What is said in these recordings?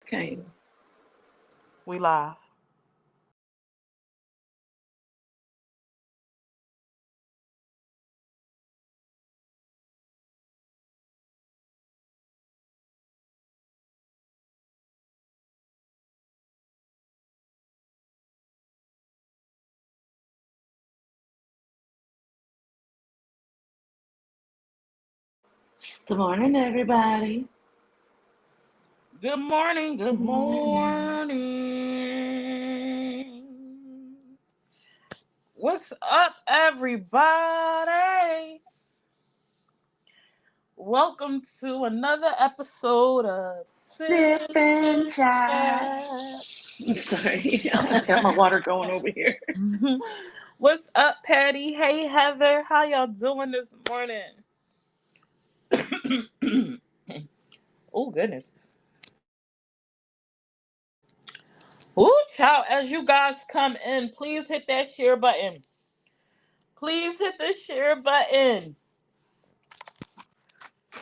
Came. We live. Good morning, everybody. Good morning. Good Good morning. morning. What's up, everybody? Welcome to another episode of Sip Sip and and chat. Chat. I'm sorry. I got my water going over here. What's up, Patty? Hey, Heather. How y'all doing this morning? Oh, goodness. Ooh, child, as you guys come in, please hit that share button. Please hit the share button.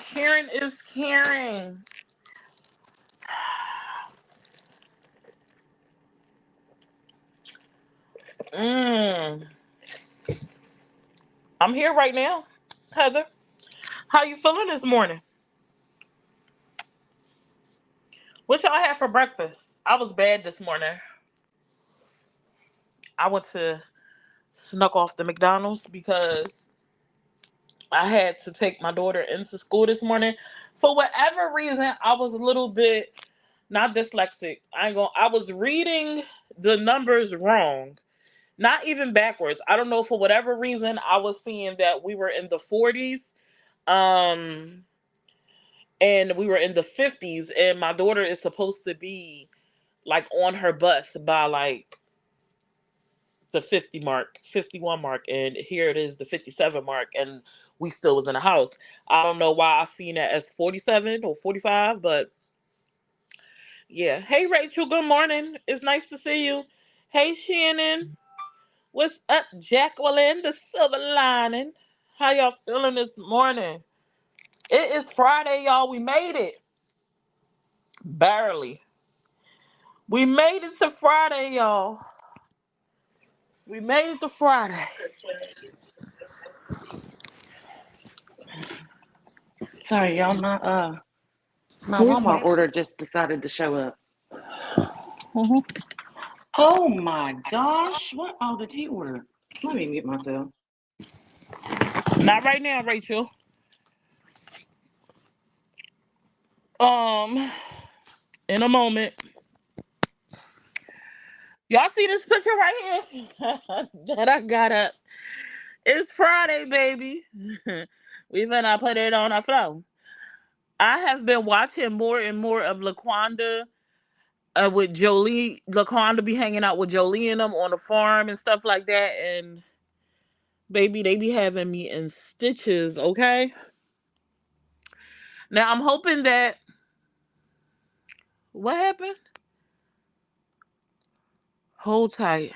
Sharing is caring. Mm. I'm here right now, Heather. How you feeling this morning? What y'all had for breakfast? I was bad this morning. I went to snuck off the McDonald's because I had to take my daughter into school this morning. For whatever reason, I was a little bit not dyslexic. I was reading the numbers wrong. Not even backwards. I don't know, for whatever reason I was seeing that we were in the 40s. Um and we were in the 50s, and my daughter is supposed to be like on her bus by like the 50 mark, 51 mark, and here it is the 57 mark, and we still was in the house. I don't know why I seen that as 47 or 45, but yeah. Hey Rachel, good morning. It's nice to see you. Hey Shannon. What's up, Jacqueline, the silver lining? How y'all feeling this morning? It is Friday, y'all. We made it. Barely. We made it to Friday, y'all. We made it to Friday. Sorry, y'all. My Walmart order just decided to show up. Mhm. Oh my gosh! What all did he order? Let me mute myself. Not right now, Rachel. Um, in a moment. Y'all see this picture right here that I got up? It's Friday, baby. We finna put it on our floor. I have been watching more and more of Laquanda, with Jolie. Laquanda be hanging out with Jolie and them on the farm and stuff like that. And baby, they be having me in stitches. Okay. Now I'm hoping that what happened. Hold tight.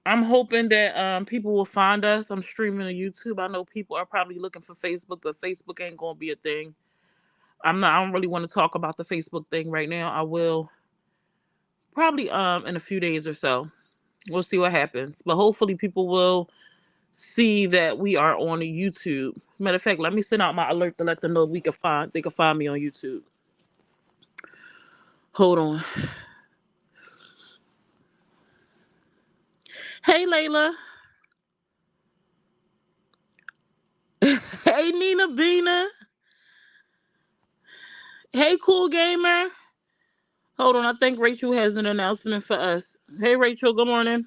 I'm hoping that people will find us. I'm streaming on YouTube. I know people are probably looking for Facebook, but Facebook ain't gonna be a thing. I'm not. I don't really want to talk about the Facebook thing right now. I will probably in a few days or so. We'll see what happens. But hopefully people will see that we are on YouTube. Matter of fact, let me send out my alert to let them know they can find me on YouTube. Hold on. Hey Layla. Hey Nina Bina. Hey Cool Gamer. Hold on, I think Rachel has an announcement for us. Hey Rachel, good morning.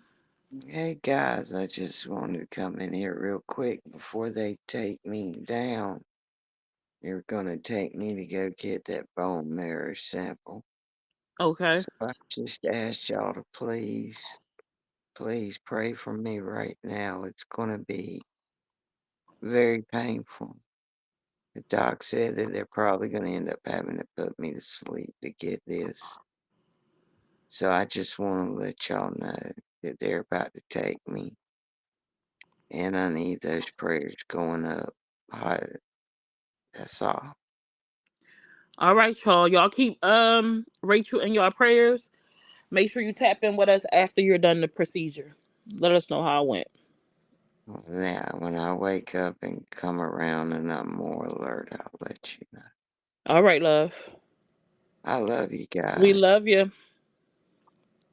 Hey guys, I just wanted to come in here real quick before they take me down. They're gonna take me to go get that bone marrow sample. Okay. So I just asked y'all to please pray for me right now. It's gonna be very painful. The doc said that they're probably gonna end up having to put me to sleep to get this. So I just want to let y'all know that they're about to take me, and I need those prayers going up higher. That's all. All right, y'all. Y'all keep Rachel in your prayers. Make sure you tap in with us after you're done the procedure. Let us know how it went. Now, when I wake up and come around and I'm more alert, I'll let you know. All right, love. I love you We guys. love you.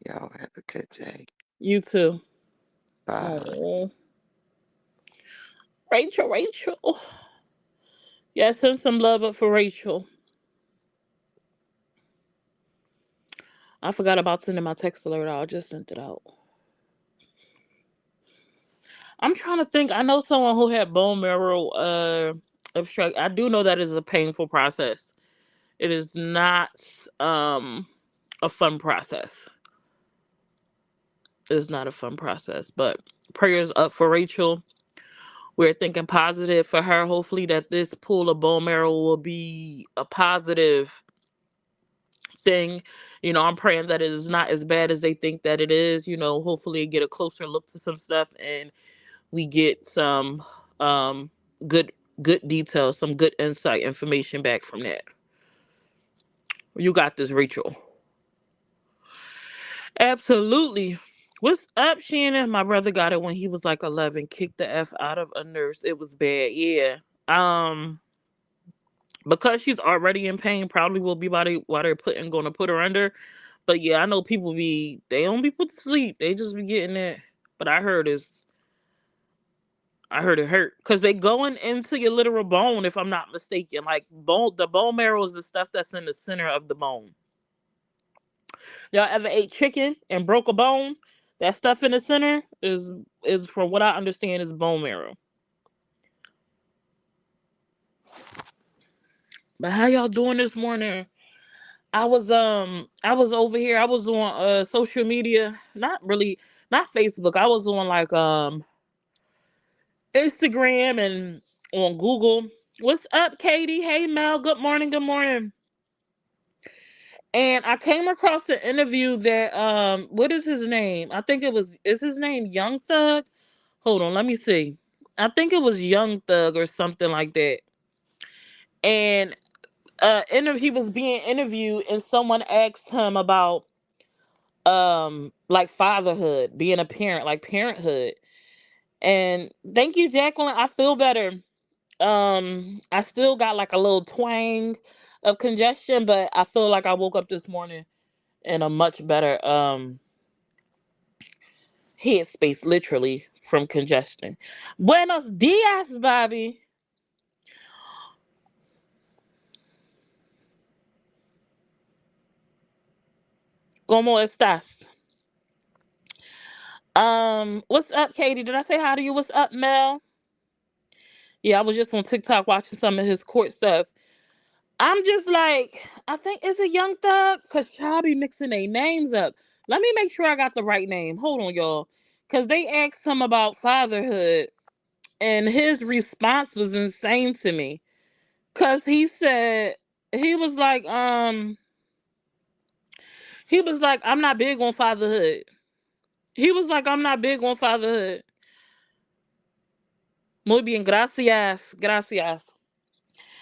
Y'all have a good day. You too. Bye. Oh, Rachel, Rachel. Yeah, send some love up for Rachel. I forgot about sending my text alert out. I just sent it out. I'm trying to think. I know someone who had bone marrow obstruct. I do know that is a painful process. It is not a fun process. It's not a fun process. But prayers up for Rachel. We're thinking positive for her. Hopefully that this pool of bone marrow will be a positive thing. I'm praying that it is not as bad as they think that it is. Hopefully get a closer look to some stuff and we get some um good good details, some good insight information back from that. You got this, Rachel. Absolutely. What's up, Shannon? My brother got it when he was like 11. Kicked the F out of a nurse. It was bad. Yeah. Because she's already in pain, probably will be while they're gonna put her under. But yeah, I know people they don't be put to sleep. They just be getting it. But I heard it hurt because they going into your literal bone, if I'm not mistaken. Like the bone marrow is the stuff that's in the center of the bone. Y'all ever ate chicken and broke a bone? That stuff in the center is from what I understand is bone marrow. But how y'all doing this morning? I was over here. I was on social media, not really, not Facebook. I was on like Instagram and on Google. What's up, Katie? Hey Mel, good morning, good morning. And I came across an interview that what is his name? I think is his name Young Thug? Hold on, let me see. I think it was Young Thug or something like that. And he was being interviewed and someone asked him about like fatherhood, being a parent, like parenthood. And thank you, Jacqueline. I feel better. I still got like a little twang of congestion, but I feel like I woke up this morning in a much better headspace, literally from congestion. Buenos dias, Bobby. ¿Cómo estás? What's up, Katie? Did I say hi to you? What's up, Mel? Yeah, I was just on TikTok watching some of his court stuff. I'm just like, I think it's a Young Thug, cause y'all be mixing their names up. Let me make sure I got the right name. Hold on, y'all, cause they asked him about fatherhood, and his response was insane to me. Cause he was like, I'm not big on fatherhood. He was like, I'm not big on fatherhood. Muy bien, gracias, gracias.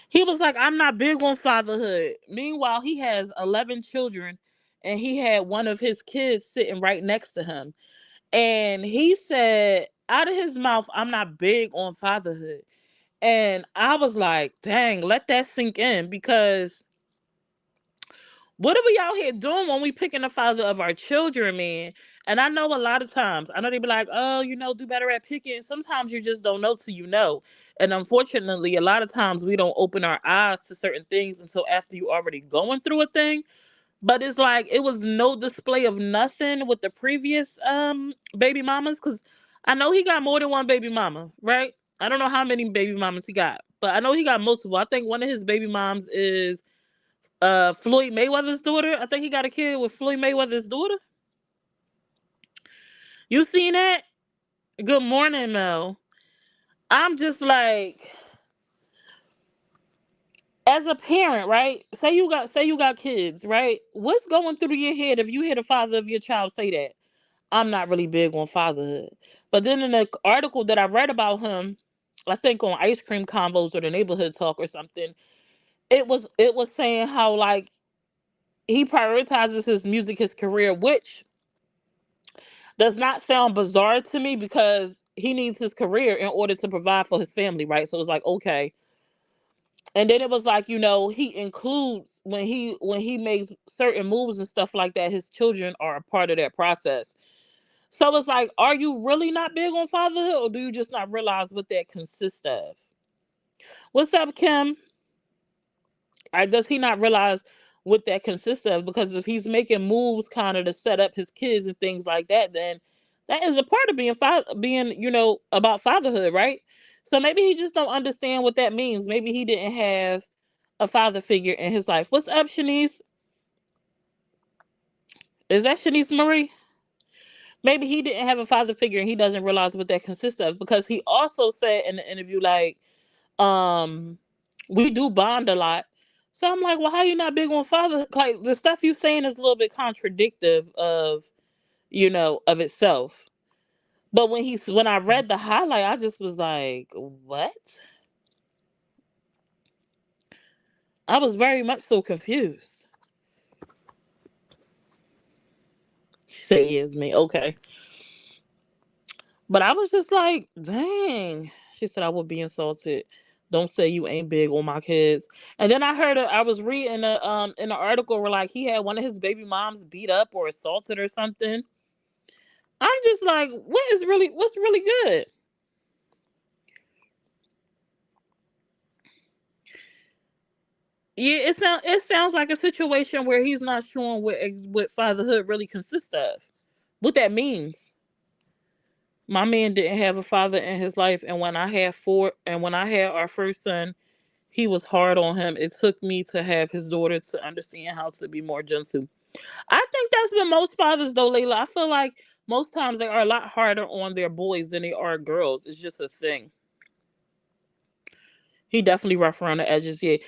He was like, I'm not big on fatherhood. Meanwhile, he has 11 children and he had one of his kids sitting right next to him. And he said out of his mouth, I'm not big on fatherhood. And I was like, dang, let that sink in because what are we out here doing when we picking the father of our children, man? And I know a lot of times, I know they be like, oh, do better at picking. Sometimes you just don't know till you know. And unfortunately, a lot of times we don't open our eyes to certain things until after you already going through a thing. But it's like it was no display of nothing with the previous baby mamas. Cause I know he got more than one baby mama, right? I don't know how many baby mamas he got, but I know he got multiple. I think one of his baby moms is Floyd Mayweather's daughter. I think he got a kid with Floyd Mayweather's daughter. You seen that? Good morning, Mel. I'm just like, as a parent, right? Say you got kids, right? What's going through your head if you hear the father of your child say that? I'm not really big on fatherhood. But then in the article that I read about him, I think on Ice Cream Combos or the Neighborhood Talk or something. It was saying how like he prioritizes his music, his career, which does not sound bizarre to me because he needs his career in order to provide for his family, right? So it's like, okay. And then it was like, he includes when he makes certain moves and stuff like that, his children are a part of that process. So it's like, are you really not big on fatherhood, or do you just not realize what that consists of? What's up, Kim? Does he not realize what that consists of? Because if he's making moves kind of to set up his kids and things like that, then that is a part of being about fatherhood, right? So maybe he just don't understand what that means. Maybe he didn't have a father figure in his life. What's up, Shanice? Is that Shanice Marie? Maybe he didn't have a father figure and he doesn't realize what that consists of, because he also said in the interview, like, um we do bond a lot. So I'm like, well, how you not big on father? Like, the stuff you saying is a little bit contradictive of itself. But when I read the highlight, I just was like, what? I was very much so confused. She said, yeah, it's me. Okay. But I was just like, dang. She said, I would be insulted. Don't say you ain't big on my kids. And then I was reading in an article where like he had one of his baby moms beat up or assaulted or something. I'm just like, what's really good? Yeah, it sounds like a situation where he's not showing what fatherhood really consists of. What that means. My man didn't have a father in his life, and when I had our first son, he was hard on him. It took me to have his daughter to understand how to be more gentle. I think that's been most fathers though, Layla. I feel like most times they are a lot harder on their boys than they are girls. It's just a thing. He definitely rough around the edges. Yeah,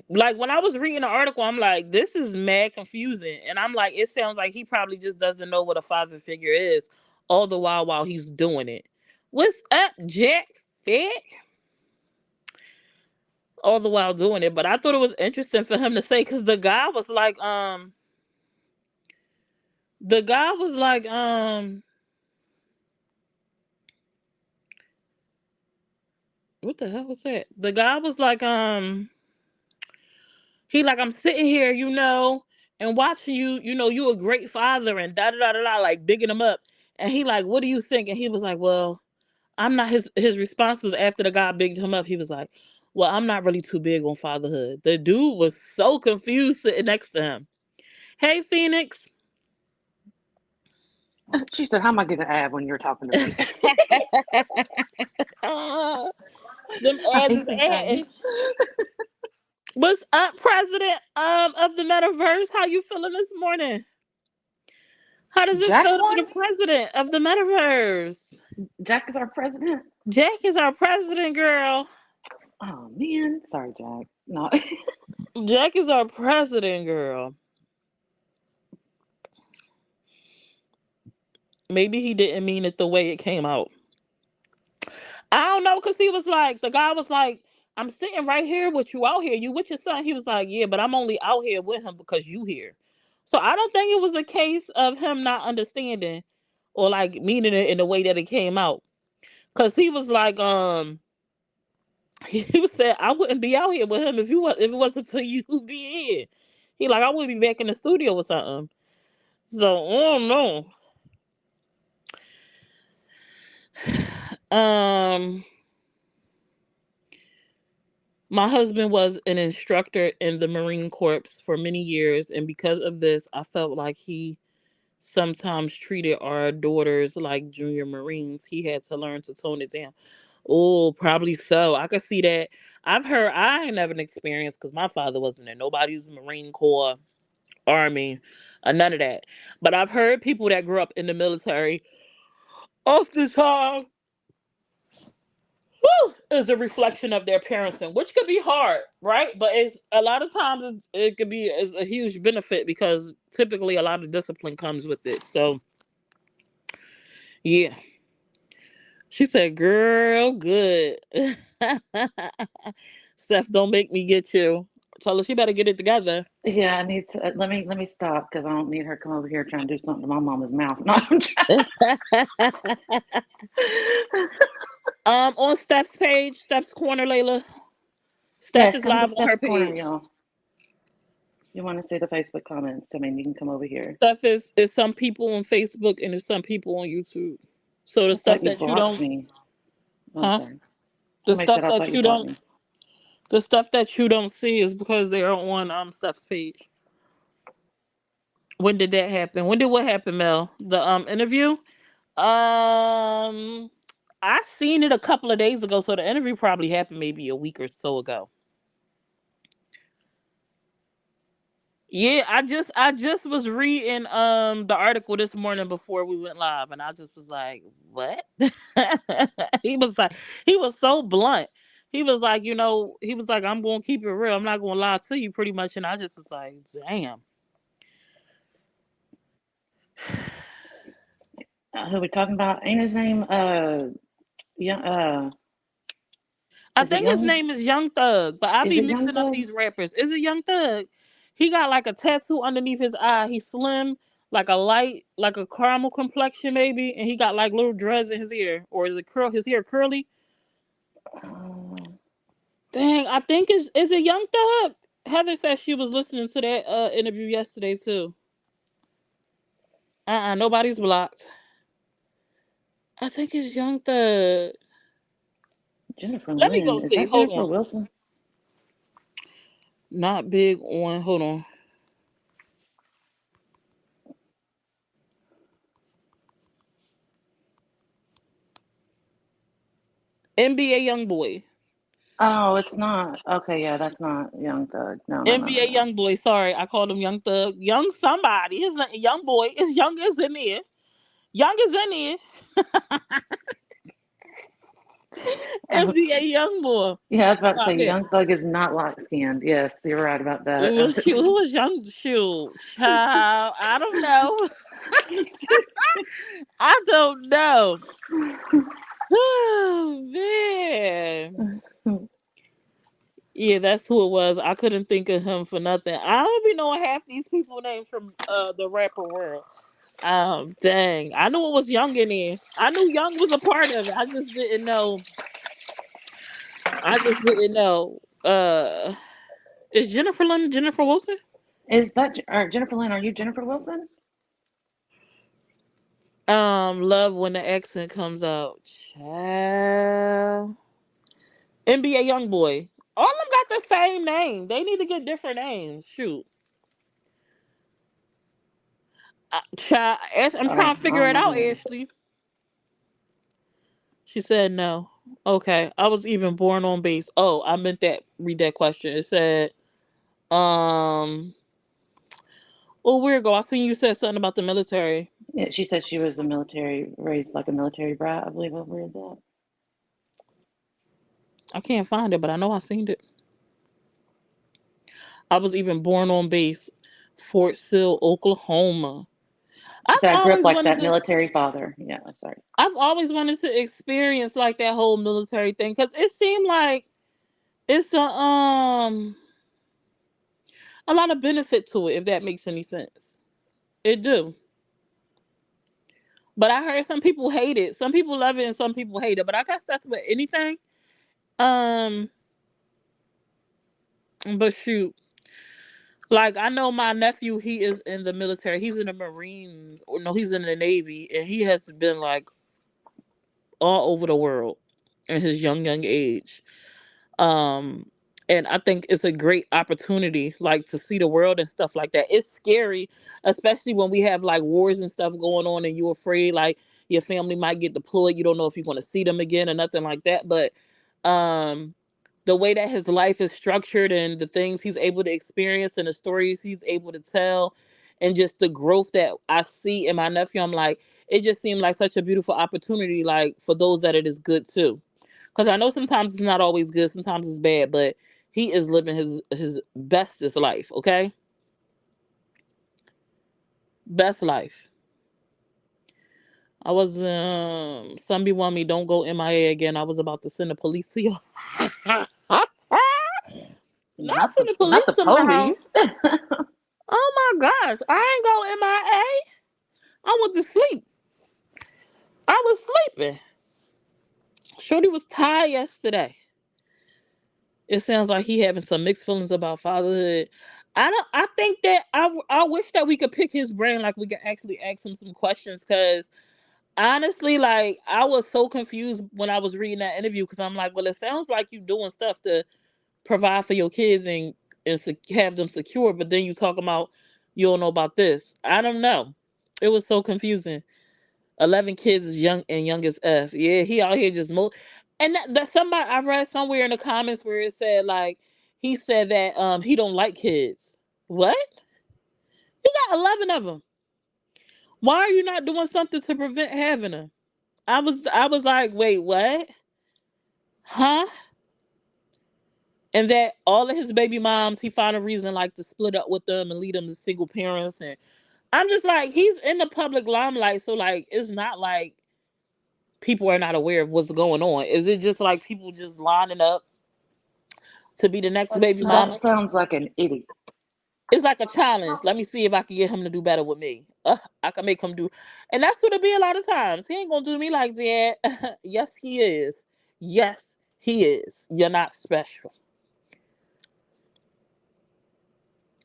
like when I was reading the article, I'm like, this is mad confusing, and I'm like, it sounds like he probably just doesn't know what a father figure is, all the while he's doing it. What's up, Jack? Fick? All the while doing it, but I thought it was interesting for him to say, because the guy was like, what the hell was that? The guy was like, he like, I'm sitting here, and watching you, you a great father and da da da da da, like bigging him up. And he like, what do you think? And he was like, well, I'm not. His response was, after the guy bigged him up, he was like, well, I'm not really too big on fatherhood. The dude was so confused sitting next to him. Hey, Phoenix. She said, how am I getting an ab when you're talking to me? Them I ads hate is these adding. things. What's up, President of the Metaverse? How you feeling this morning? How does it Jack feel to be won? the president of the Metaverse? Jack is our president? Jack is our president, girl. Oh, man. Sorry, Jack. No. Jack is our president, girl. Maybe he didn't mean it the way it came out. I don't know, because the guy was like, I'm sitting right here with you out here. You with your son? He was like, yeah, but I'm only out here with him because you here. So I don't think it was a case of him not understanding or like meaning it in the way that it came out. Cause he was like, he was saying, I wouldn't be out here with him if it wasn't for you being here. He like, I would be back in the studio or something. So I don't know. Um, my husband was an instructor in the Marine Corps for many years, and because of this, I felt like he sometimes treated our daughters like junior Marines. He had to learn to tone it down. Oh, probably so. I could see that. I ain't never an experience because my father wasn't in nobody's Marine Corps, Army, or none of that. But I've heard people that grew up in the military often time is a reflection of their parenting, which could be hard, right? But it's a lot of times it could be is a huge benefit because typically a lot of discipline comes with it. So yeah. She said, "Girl, good." Steph, don't make me get you. Tell her she better get it together. Yeah, I need to let me stop because I don't need her to come over here trying to do something to my mama's mouth. No, I'm trying. On Steph's page, Steph's Corner, Layla. Steph Yes, is come to live on her Steph's Corner, page. y'all. You want to see the Facebook comments? I mean, you can come over here. Stuff is some people on Facebook and it's some people on YouTube. So the I stuff thought you that you blocked don't, me. I'm huh? sorry. The Somebody said stuff I that thought you you blocked don't, me. the stuff that you don't see is because they're on Stuff's page. When did that happen? When did what happen, Mel? The interview. Um, I seen it a couple of days ago, so the interview probably happened maybe a week or so ago. Yeah, I just was reading the article this morning before we went live, and I just was like, "What?" he was like, he was so blunt. He was like, he was like, "I'm gonna keep it real. I'm not gonna lie to you, pretty much." And I just was like, "Damn." Who we talking about? Ain't his name young I is it think his Young? name is Young Thug, but I Is be it Young mixing up Thug? these rappers. Is it Young Thug? He got like a tattoo underneath his eye. He's slim, like a light, like a caramel complexion maybe, and he got like little dreads in his ear, or is it curl? His hair curly? Uh, Dang, I think is it Young Thug? Heather said she was listening to that interview yesterday too. Nobody's blocked. I think it's Young Thug. Jennifer Let me go Lynn. Is see. that Hold Jennifer on. Wilson? Not big on. Hold on. NBA Young Boy. Oh, it's not. Okay, yeah, that's not Young Thug. No, no, no, no, NBA no. Young Boy. Sorry, I called him Young Thug. Young somebody. His name, Young Boy. It's Young is in there. Young is in there. NBA Young Boy. Yeah, I was about to Stop say it. Young Thug is not light skinned. Yes, you're right about It that. was shoot. Who was Young Shoot? Child. I don't know. I don't know. Oh man. Yeah, that's who it was. I couldn't think of him for nothing. I don't be knowing half these people names from the rapper world. Dang. I knew it was Young in there. I knew Young was a part of it. I just didn't know. I just didn't know. Is Jennifer Lynn Jennifer Wilson? Is that Jennifer Lynn? Are you Jennifer Wilson? Love when the accent comes out. Child. NBA Young Boy. All of them got the same name. They need to get different names. Shoot. Child, I'm Oh, trying to I figure don't it know out, who that is. Ashley. She said no. Okay. I was even born on base. Oh, I meant that. Read that question. It said, um, oh, weird go. I seen you said something about the military. Yeah, she said she was a military, raised like a military brat. I believe I read that. I can't find it, but I know I seen it. I was even born on base, Fort Sill, Oklahoma. She I've said I grew up always like wanted that to. military father. Yeah, sorry. I've always wanted to experience like that whole military thing because it seemed like it's a lot of benefit to it if that makes any sense. It do. But I heard some people hate it. Some people love it and some people hate it. But I guess that's with anything. Um, but shoot, like I know my nephew, he is in the military. He's in the Marines, or no, he's in the Navy, and he has been like all over the world in his young age. Um, and I think it's a great opportunity, like to see the world and stuff like that. It's scary, especially when we have like wars and stuff going on, and you're afraid like your family might get deployed. You don't know if you're going to see them again or nothing like that. But um, the way that his life is structured and the things he's able to experience and the stories he's able to tell and just the growth that I see in my nephew, I'm like, it just seemed like such a beautiful opportunity, like for those that it is good too. Because I know sometimes it's not always good, sometimes it's bad, but he is living his bestest life, okay? Best life. I was somebody want me don't go MIA again. I was about to send the police to you. Not send the Not police the to my house. police. Oh my gosh, I ain't go MIA. I went to sleep. I was sleeping. Shorty was tired yesterday. It sounds like he having some mixed feelings about fatherhood. I don't. I think that I wish that we could pick his brain, like we could actually ask him some questions. Cause honestly, like I was so confused when I was reading that interview. Cause I'm like, well, it sounds like you doing stuff to provide for your kids and have them secure. But then you talking about you don't know about this. I don't know. It was so confusing. 11 kids is young and young as F. Yeah, he out here just and that somebody I read somewhere in the comments where it said like he said that he don't like kids. What? You got 11 of them. Why are you not doing something to prevent having them? I was like, wait, what? Huh? And that all of his baby moms, he found a reason like to split up with them and lead them to single parents. And I'm just like, he's in the public limelight, so like it's not like people are not aware of what's going on. Is it just like people just lining up to be the next baby That mama? sounds like an idiot. It's like a challenge. Let me see if I can get him to do better with me. I can make him do, and that's what it be a lot of times. He ain't gonna do me like that. Yes, he is. Yes, he is. You're not special.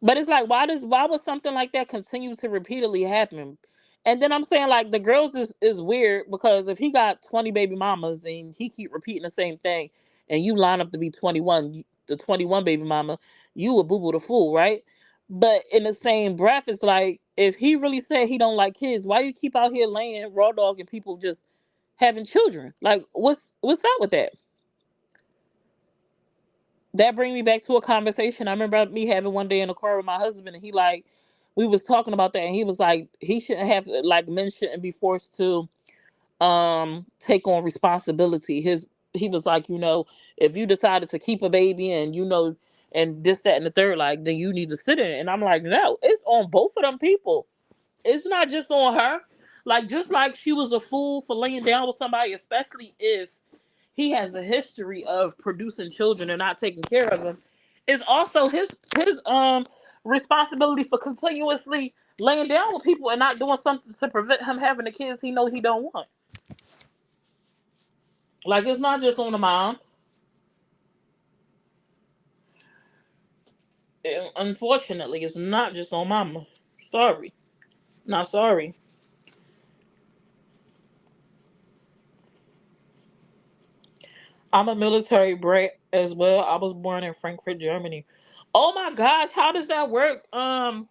But it's like, why would something like that continue to repeatedly happen? And then I'm saying like the girls is weird because if he got 20 baby mamas and he keep repeating the same thing, and you line up to be 21, the 21 baby mama, you a boo boo the fool, right? But in the same breath, it's like if he really said he don't like kids, why you keep out here laying raw dog and people just having children? Like what's up with that? That bring me back to a conversation I remember me having one day in the car with my husband, and he like we was talking about that, and he was like he shouldn't have like men shouldn't be forced to take on responsibility. He was like, if you decided to keep a baby and and this that and the third, like then you need to sit in it. And I'm like, no, it's on both of them people. It's not just on her. Like just like she was a fool for laying down with somebody, especially if he has a history of producing children and not taking care of them, it's also his responsibility for continuously laying down with people and not doing something to prevent him having the kids he knows he don't want. Like it's not just on the mom. Unfortunately, it's not just on mama. Sorry, not sorry. I'm a military brat as well. I was born in Frankfurt, Germany. Oh my gosh, how does that work? Shonen,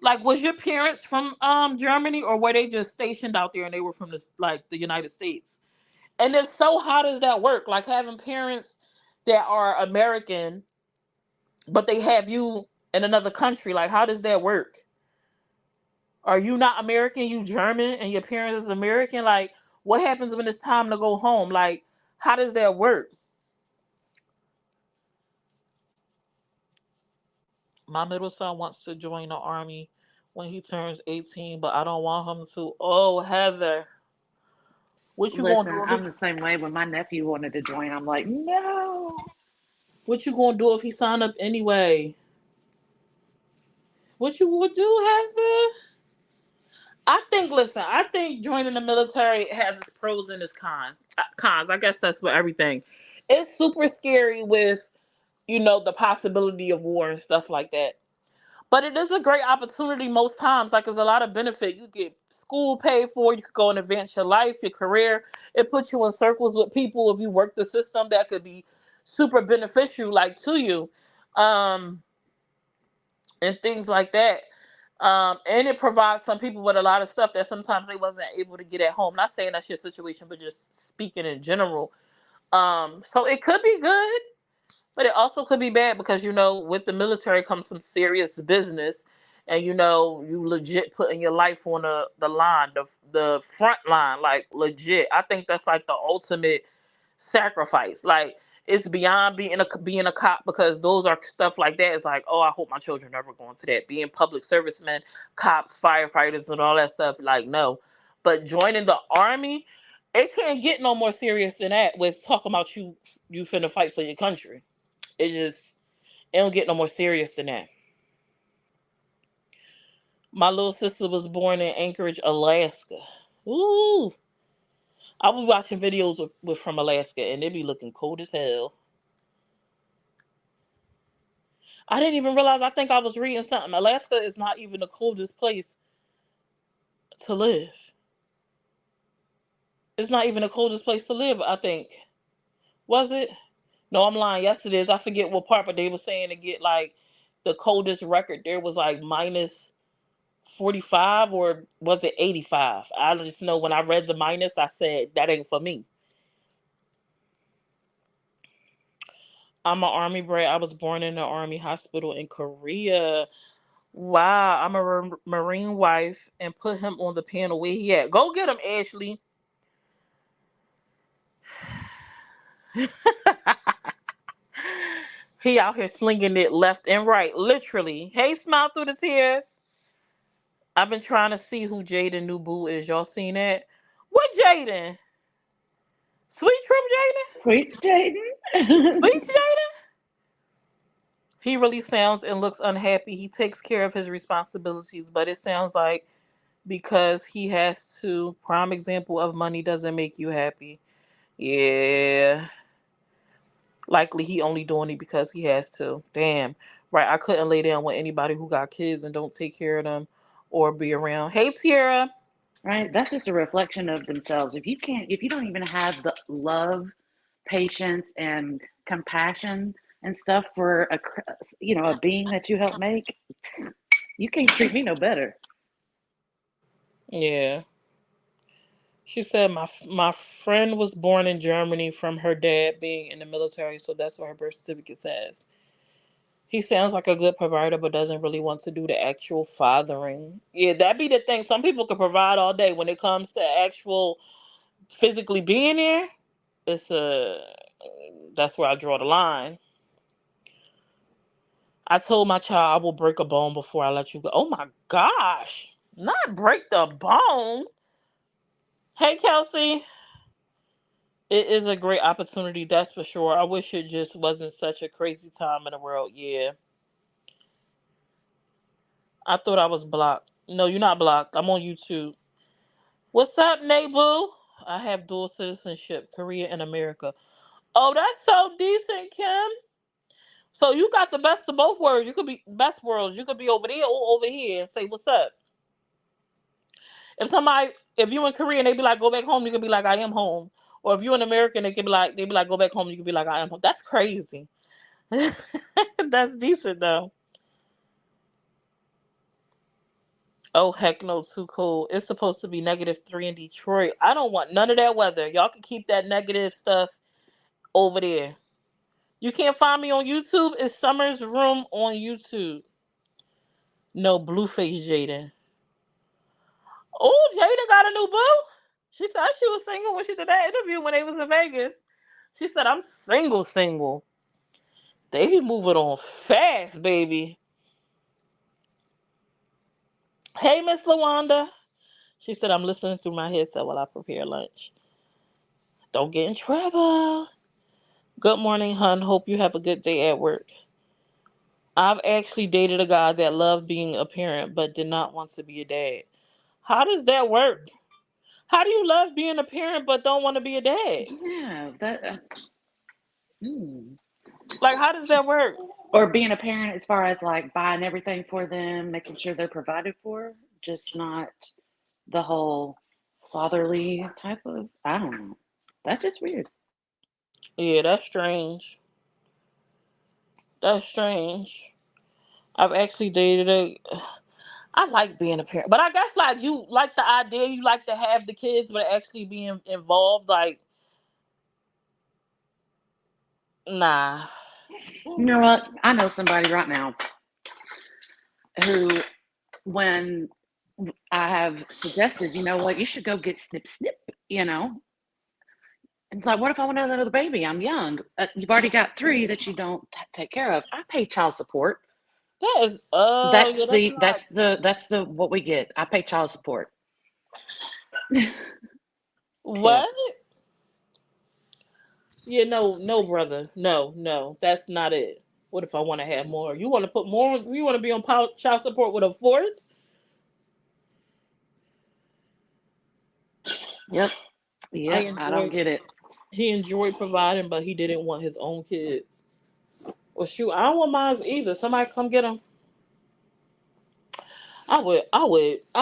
like, was your parents from Germany, or were they just stationed out there and they were from the United States? And if so, how does that work? Like having parents that are American, but they have you in another country. Like, how does that work? Are you not American? You German, and your parents is American? Like, what happens when it's time to go home? Like, how does that work? My middle son wants to join the army when he turns 18, but I don't want him to. Oh, Heather, what you gonna Listen, do I'm if the same way. When my nephew wanted to join, I'm like, no. what you gonna do if he sign up anyway? What you would do, Heather? Listen, I think joining the military has its pros and its cons. I guess that's for everything. It's super scary with, the possibility of war and stuff like that. But it is a great opportunity most times. Like, there's a lot of benefit. You get school paid for. You could go and advance your life, your career. It puts you in circles with people. If you work the system, that could be super beneficial, like to you, um, and things like that. And it provides some people with a lot of stuff that sometimes they wasn't able to get at home. Not saying that's your situation, but just speaking in general. So it could be good, but it also could be bad because with the military comes some serious business, and you legit putting your life on the line, the front line, like legit. I think that's like the ultimate sacrifice. Like it's beyond being a cop, because those are stuff like that. It's like, oh, I hope my children never go into that. Being public servicemen, cops, firefighters, and all that stuff. Like, no. But joining the army, it can't get no more serious than that. With talking about you finna fight for your country. It don't get no more serious than that. My little sister was born in Anchorage, Alaska. Ooh, I was watching videos with from Alaska, and they be looking cold as hell. I didn't even realize. I think I was reading something. Alaska is not even the coldest place to live. It's not even the coldest place to live, I think. Was it? No, I'm lying. Yes, it is. I forget what part, but they were saying to get like the coldest record there was like minus 45, or was it 85? I just know when I read the minus, I said, that ain't for me. I'm an Army brat. I was born in an Army hospital in Korea. Wow, I'm a Marine wife, and put him on the panel where he at. Go get him, Ashley. He out here slinging it left and right, literally. Hey, smile through the tears. I've been trying to see who Jaden new boo is. Y'all seen that? What Jaden? Sweet Trim Jaden? Preach, Jaden. Sweet Jaden? He really sounds and looks unhappy. He takes care of his responsibilities, but it sounds like because he has to. Prime example of money doesn't make you happy. Yeah. Likely he only doing it because he has to. Damn. Right. I couldn't lay down with anybody who got kids and don't take care of them or be around. Hey, Tiara. Right? That's just a reflection of themselves. If you don't even have the love, patience, and compassion and stuff for a being that you help make, you can't treat me no better. Yeah. She said my friend was born in Germany from her dad being in the military, so that's what her birth certificate says. He sounds like a good provider, but doesn't really want to do the actual fathering. Yeah, that be the thing. Some people can provide all day. When it comes to actual physically being there, it's that's where I draw the line. I told my child I will break a bone before I let you go. Oh my gosh. Not break the bone. Hey, Kelsey. It is a great opportunity, that's for sure. I wish it just wasn't such a crazy time in the world. Yeah. I thought I was blocked. No, you're not blocked. I'm on YouTube. What's up, Neighboo? I have dual citizenship, Korea and America. Oh, that's so decent, Kim. So you got the best of both worlds. You could be best worlds. You could be over there or over here and say, what's up? If you in Korea and they be like, go back home, you could be like, I am home. Or if you in America and they be like, go back home, you could be like, I am home. That's crazy. That's decent though. Oh heck no, too cold. It's supposed to be -3 in Detroit. I don't want none of that weather. Y'all can keep that negative stuff over there. You can't find me on YouTube. It's Summer's Room on YouTube. No, Blueface Jaden. Oh, Jaden got a new boo. She said she was single when she did that interview when they was in Vegas. She said, I'm single. They be moving on fast, baby. Hey, Miss Lawanda. She said, I'm listening through my headset while I prepare lunch. Don't get in trouble. Good morning, hun. Hope you have a good day at work. I've actually dated a guy that loved being a parent but did not want to be a dad. How does that work? How do you love being a parent but don't want to be a dad? Yeah, that. Like, how does that work? Or being a parent as far as like buying everything for them, making sure they're provided for, just not the whole fatherly type of. I don't know. That's just weird. Yeah, that's strange. That's strange. I've actually dated a. I like being a parent, but I guess like you like the idea, you like to have the kids, but actually being involved, like, nah. You know what? I know somebody right now who, when I have suggested, you know what, you should go get snip snip, It's like, what if I want another baby? I'm young. You've already got three that you don't take care of. I pay child support. That is, oh yeah, that's not That's the what we get. I pay child support. Yeah. what. Yeah, no, no, brother, no, no, that's not it. What if I want to have more? You want to put more? You want to be on child support with a fourth? Yep. I Yep. I don't enjoy. get it. He enjoyed providing, but he didn't want his own kids. Well, shoot, I don't want mine either. Somebody come get them. I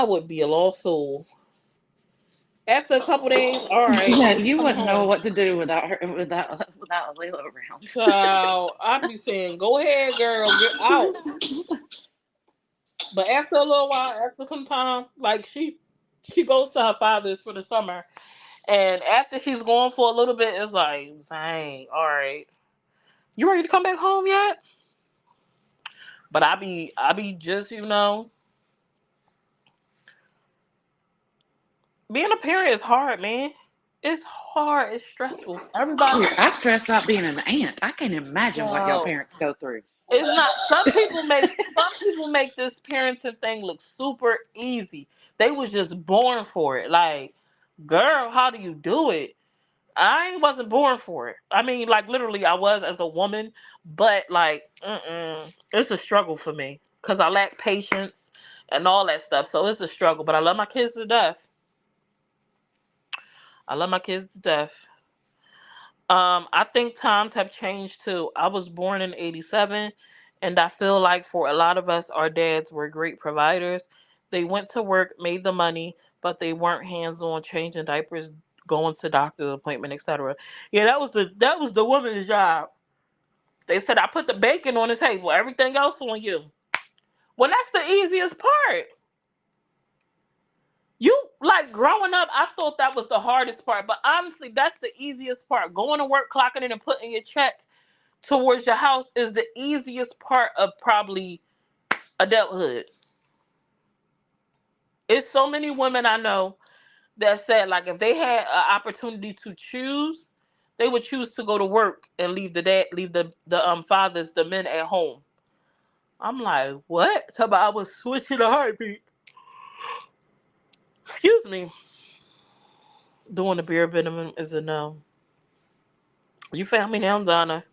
would be a lost soul. After a couple days, all right, Yeah, you can you come wouldn't know home. what to do without her, without Layla around. Child, I'd be saying, go ahead, girl, get out. But after a little while, after some time, like she goes to her father's for the summer, and after she's gone for a little bit, it's like, dang, all right, you ready to come back home yet? But I be just being a parent is hard, man. It's hard. It's stressful. Everybody, I stress out being an aunt. I can't imagine what y'all child. parents go through. It's not. Some people make this parenting thing look super easy. They was just born for it. Like, girl, how do you do it? I wasn't born for it. I mean, like literally, I was as a woman, but like, it's a struggle for me because I lack patience and all that stuff. So it's a struggle. But I love my kids to death. I love my kids to death. I think times have changed too. I was born in '87, and I feel like for a lot of us, our dads were great providers. They went to work, made the money, but they weren't hands on changing diapers, going to doctor's appointment, etc. Yeah, that was the woman's job. They said I put the bacon on the table, everything else on you. Well, that's the easiest part. You like growing up, I thought that was the hardest part, but honestly, that's the easiest part. Going to work, clocking in, and putting your check towards your house is the easiest part of probably adulthood. It's so many women I know that said like if they had an opportunity to choose, they would choose to go to work and leave the fathers, the men at home. I'm like, what? So I was switching a heartbeat. Excuse me. Doing the bare minimum is a no. You found me now, Donna.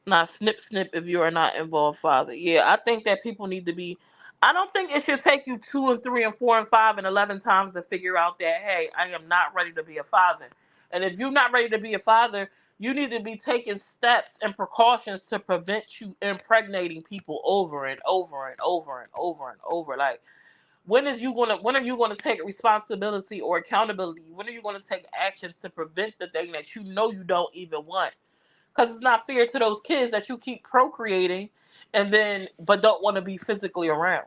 Not snip snip if you are not involved, father. Yeah, I think that people need to be. I don't think it should take you 2 and 3 and 4 and 5 and 11 times to figure out that hey, I am not ready to be a father. And if you're not ready to be a father, you need to be taking steps and precautions to prevent you impregnating people over and over and over and over and over. Like when are you gonna take responsibility or accountability? When are you gonna take action to prevent the thing that you know you don't even want? Because it's not fair to those kids that you keep procreating and then but don't want to be physically around.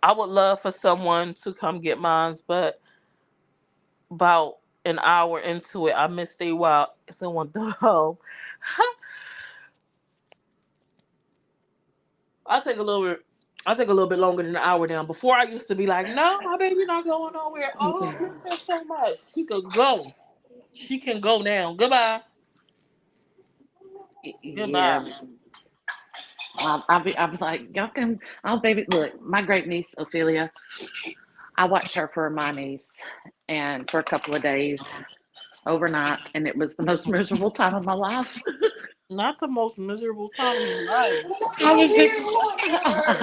I would love for someone to come get mines, but about an hour into it, I missed a while. Someone threw home. I take a little bit. I take a little bit longer than an hour now. Before I used to be like, no, my baby not going nowhere. Oh, I miss her so much. She could go. She can go now. Goodbye. Yeah. Goodbye. I'll be like, y'all can, I'll baby, look, my great niece, Ophelia, I watched her for my niece and for a couple of days overnight, and it was the most miserable time of my life. Not the most miserable time of your life. I was,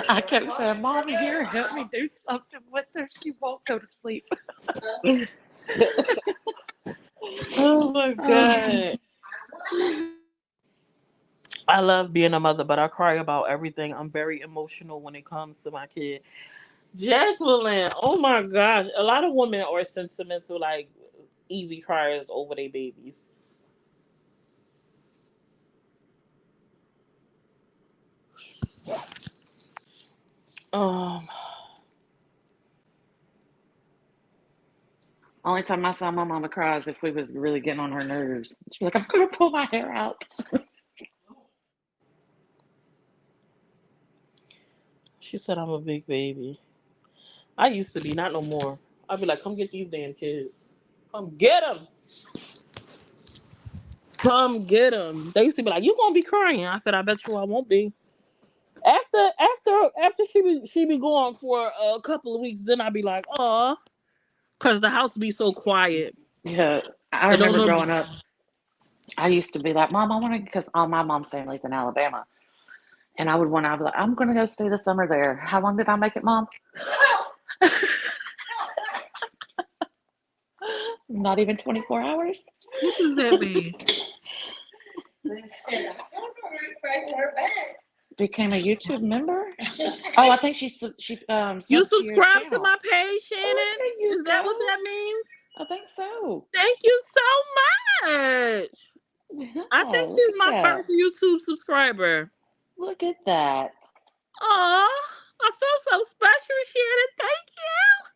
I kept saying, Mommy, here, help me do something with her. She won't go to sleep. Oh my Um, god. I love being a mother, but I cry about everything. I'm very emotional when it comes to my kid. Jacqueline, oh my gosh. A lot of women are sentimental, like easy criers over their babies. Um, only time I saw my mama cry is if we was really getting on her nerves. She's like, I'm going to pull my hair out. she said I'm a big baby. I used to be, not no more. I'd be like, come get these damn kids. Come get them. Come get them. They used to be like, you gonna be crying. I said, I bet you I won't be. After she be gone for a couple of weeks, then I'd be like, oh, cause the house be so quiet. Yeah, I I don't remember know. growing up. I used to be like, Mom, I want to, because all my mom's family's in Alabama. And I'd be like, I'm going to go stay the summer there. How long did I make it, Mom? Not even 24 hours. What does that mean? Became a YouTube member. Oh, I think she You subbed to your subscribe to channel. my page, Oh, Shannon? there you Is that what go. that means? I think so. Thank you so much. I Yeah, think look she's at my that. first YouTube subscriber. Look at that. Aw, I feel so special, Shannon. Thank you.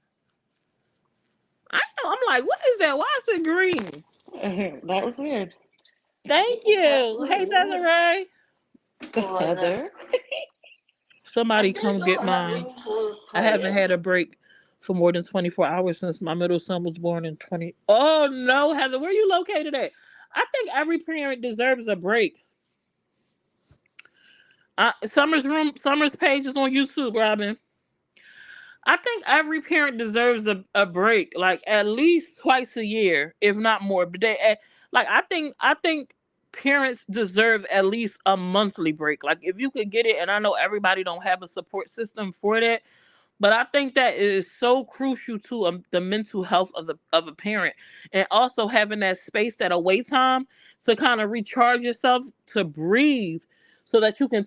I know. I'm like, what is that? Why is it green? That was weird. Thank you. Hey, Desiree. Heather. Somebody come get mine. I haven't had a break for more than 24 hours since my middle son was born in 20. Oh, no, Heather, where are you located at? I think every parent deserves a break. Summer's page is on YouTube, Robin. I think every parent deserves a break, like at least twice a year, if not more. But like I think parents deserve at least a monthly break. Like if you could get it, and I know everybody don't have a support system for that, but I think that it is so crucial to the mental health of a parent, and also having that space, that away time to kind of recharge yourself, to breathe, so that you can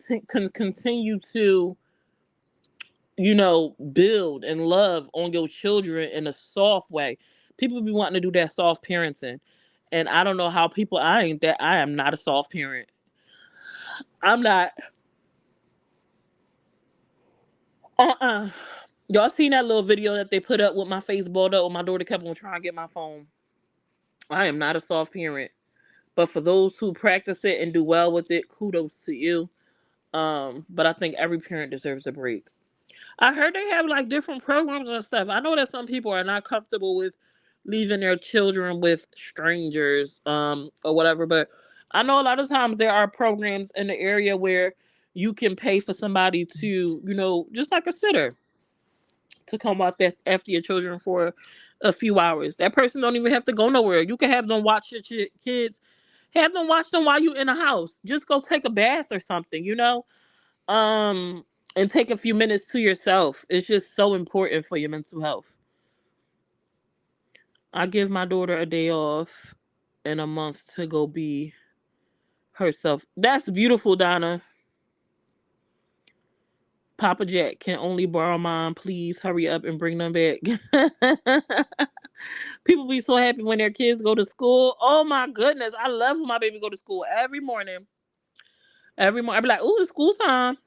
continue to build and love on your children in a soft way. People be wanting to do that soft parenting. And I don't know how people, I am not a soft parent. I'm not. Uh-uh. Y'all seen that little video that they put up with my face balled up when my daughter kept on trying to get my phone? I am not a soft parent. But for those who practice it and do well with it, kudos to you. But I think every parent deserves a break. I heard they have like different programs and stuff. I know that some people are not comfortable with leaving their children with strangers, or whatever, but I know a lot of times there are programs in the area where you can pay for somebody to, just like a sitter, to come watch that after your children for a few hours. That person don't even have to go nowhere. You can have them watch your kids, have them watch them while you in the house. Just go take a bath or something. um and take a few minutes to yourself. It's just so important for your mental health. I give my daughter a day off in a month to go be herself. That's beautiful, Donna. Papa Jack can only borrow mine. Please hurry up and bring them back. People be so happy when their kids go to school. Oh my goodness, I love when my baby go to school every morning. Every morning I be like, "Ooh, it's school time."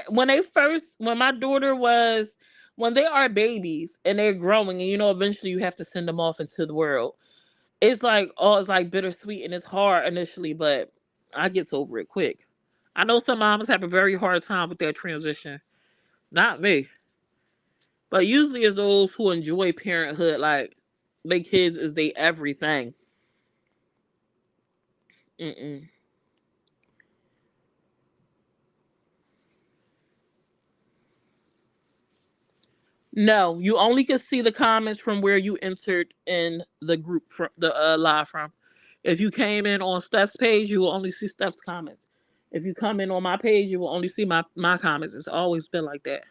When my daughter was, when they are babies and they're growing, and eventually you have to send them off into the world. It's like bittersweet, and it's hard initially, but I get over it quick. I know some moms have a very hard time with that transition. Not me. But usually it's those who enjoy parenthood, like their kids is they everything. Mm-mm. No, you only can see the comments from where you entered in the group, from the live from. If you came in on Steph's page, you will only see Steph's comments. If you come in on my page, you will only see my comments. It's always been like that.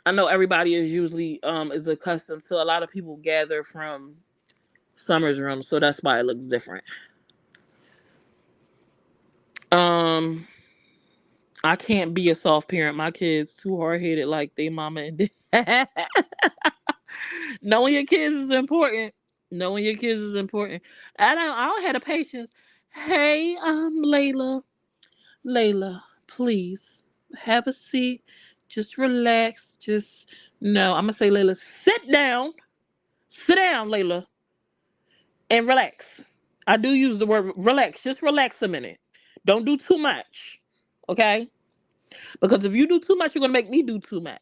I know everybody is usually is accustomed to a lot of people gather from Summer's room, so that's why it looks different. Um, I can't be a soft parent. My kids too hard headed, like they mama and dad. Knowing your kids is important. Knowing your kids is important. I don't have the patience. Hey, Layla, please have a seat. Just relax. Just no. I'm gonna say, Layla, sit down. Sit down, Layla, and relax. I do use the word relax. Just relax a minute. Don't do too much. Okay? Because if you do too much, you're gonna make me do too much.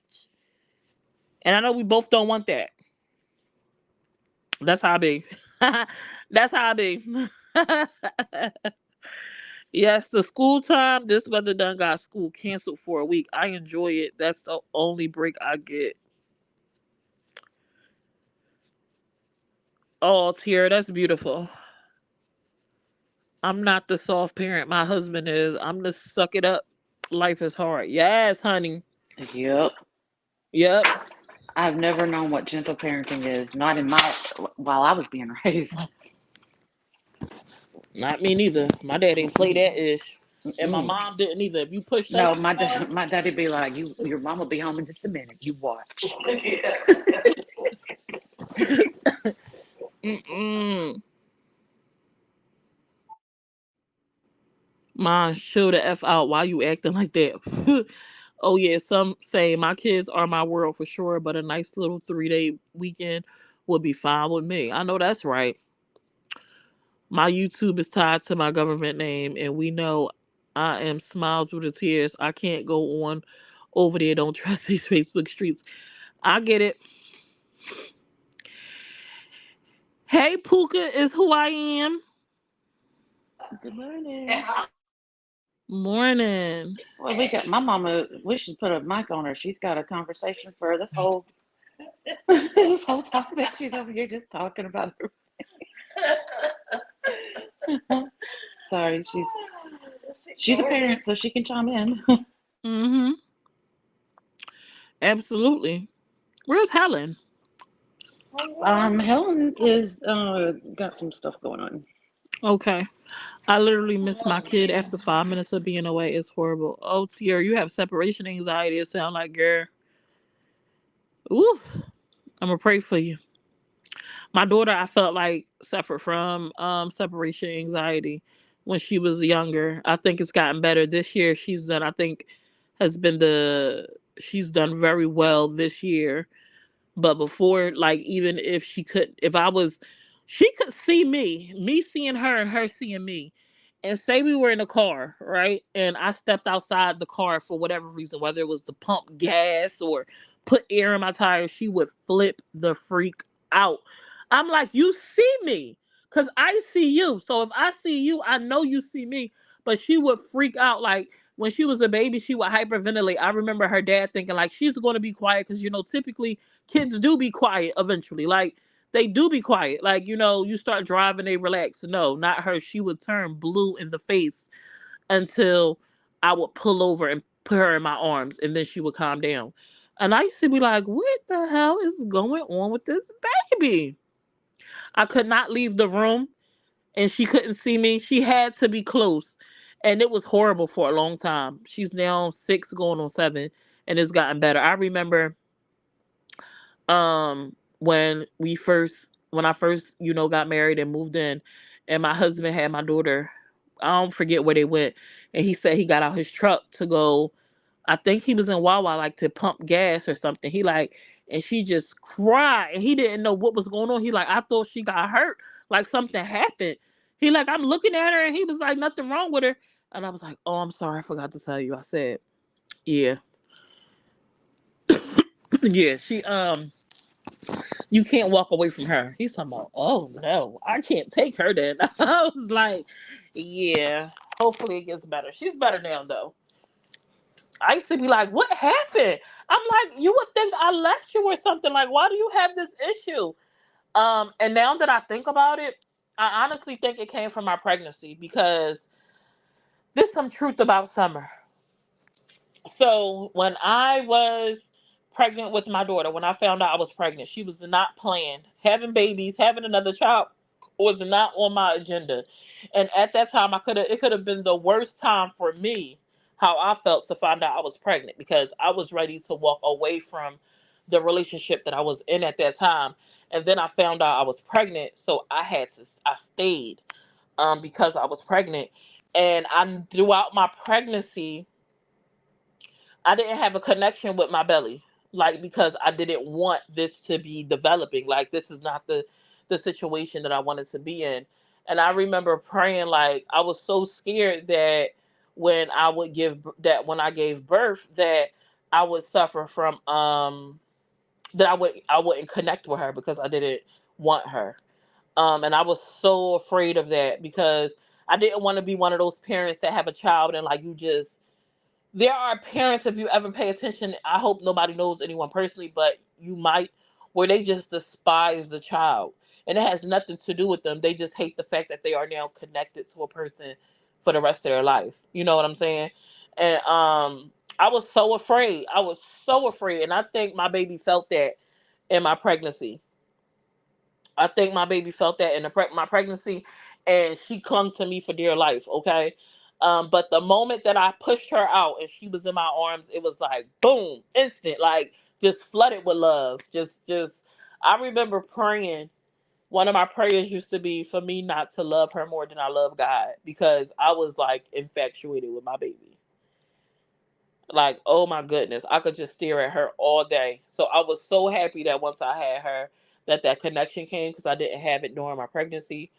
And I know we both don't want that. That's how I be. That's how I be. Yes, the school time. This weather done got school canceled for a week. I enjoy it. That's the only break I get. Oh, Tiara, that's beautiful. I'm not the soft parent. My husband is. I'm the suck it up. Life is hard. Yes, honey. Yep. Yep. I've never known what gentle parenting is. Not in my while I was being raised. Not me neither. My dad didn't play Mm-mm. that ish. And my Mm-mm. mom didn't either. If you push her No, too hard. my daddy be like, your mom will be home in just a minute. You watch. Mm-mm. Mom, show the F out. Why you acting like that? Oh, yeah. Some say my kids are my world for sure, but a nice little 3-day weekend would be fine with me. I know that's right. My YouTube is tied to my government name, and we know I am smiled through the tears. I can't go on over there. Don't trust these Facebook streets. I get it. Hey, Puka is who I am. Good morning. Morning. Well, we got my mama. We should put a mic on her. She's got a conversation for this whole this whole topic. She's over here just talking about her. Sorry, she's a parent, so she can chime in. Mm-hmm. Absolutely. Where's Helen? Helen is got some stuff going on. Okay. I literally missed my kid after 5 minutes of being away. It's horrible. Oh, Tierra, you have separation anxiety. It sound like, girl. Ooh, I'm gonna pray for you. My daughter, I felt like suffered from separation anxiety when she was younger. I think it's gotten better this year. She's done. I think has been the she's done very well this year. But before, like, even if she could, if I was, she could see me seeing her and her seeing me. And say we were in a car, right? And I stepped outside the car for whatever reason, whether it was to pump gas or put air in my tires, she would flip the freak out. I'm like, you see me because I see you. So if I see you, I know you see me. But she would freak out. Like when she was a baby, she would hyperventilate. I remember her dad thinking like she's going to be quiet because, typically kids do be quiet eventually. Like they do be quiet. Like, you start driving, they relax. No, not her. She would turn blue in the face until I would pull over and put her in my arms and then she would calm down. And I used to be like, what the hell is going on with this baby? I could not leave the room and she couldn't see me. She had to be close. And it was horrible for a long time. She's now 6 going on 7 and it's gotten better. I remember when I first got married and moved in and my husband had my daughter. I don't forget where they went, and he said he got out his truck to go. I think he was in Wawa, like, to pump gas or something. He like, and she just cried and he didn't know what was going on. He like, I thought she got hurt, like something happened. He like, I'm looking at her and he was like, nothing wrong with her. And I was like, oh, I'm sorry, I forgot to tell you. I said, yeah. Yeah, she you can't walk away from her. He's talking about, oh no, I can't take her then. I was like, yeah, hopefully it gets better. She's better now though. I used to be like, what happened? I'm like, you would think I left you or something. Like, why do you have this issue? And now that I think about it, I honestly think it came from my pregnancy because there's some truth about Summer. So when I was pregnant with my daughter, when I found out I was pregnant, she was not planned. Having babies, having another child was not on my agenda. And at that time it could have been the worst time for me, how I felt to find out I was pregnant because I was ready to walk away from the relationship that I was in at that time. And then I found out I was pregnant, so I stayed because I was pregnant. And I throughout my pregnancy I didn't have a connection with my belly, like because I didn't want this to be developing. Like this is not the situation that I wanted to be in. And I remember praying, like I was so scared that when I would give that when I gave birth, that I would suffer from that I wouldn't connect with her because I didn't want her. And I was so afraid of that because I didn't want to be one of those parents that have a child and like you just there are parents, if you ever pay attention, I hope nobody knows anyone personally, but you might, where they just despise the child. And it has nothing to do with them. They just hate the fact that they are now connected to a person for the rest of their life. You know what I'm saying? And I was so afraid. I was so afraid. And I think my baby felt that in my pregnancy. I think my baby felt that in my pregnancy, and she clung to me for dear life. Okay, but the moment that I pushed her out and she was in my arms, it was like boom, instant, like just flooded with love. Just. I remember praying. One of my prayers used to be for me not to love her more than I love God because I was like infatuated with my baby. Like, oh my goodness, I could just stare at her all day. So I was so happy that once I had her, that connection came because I didn't have it during my pregnancy.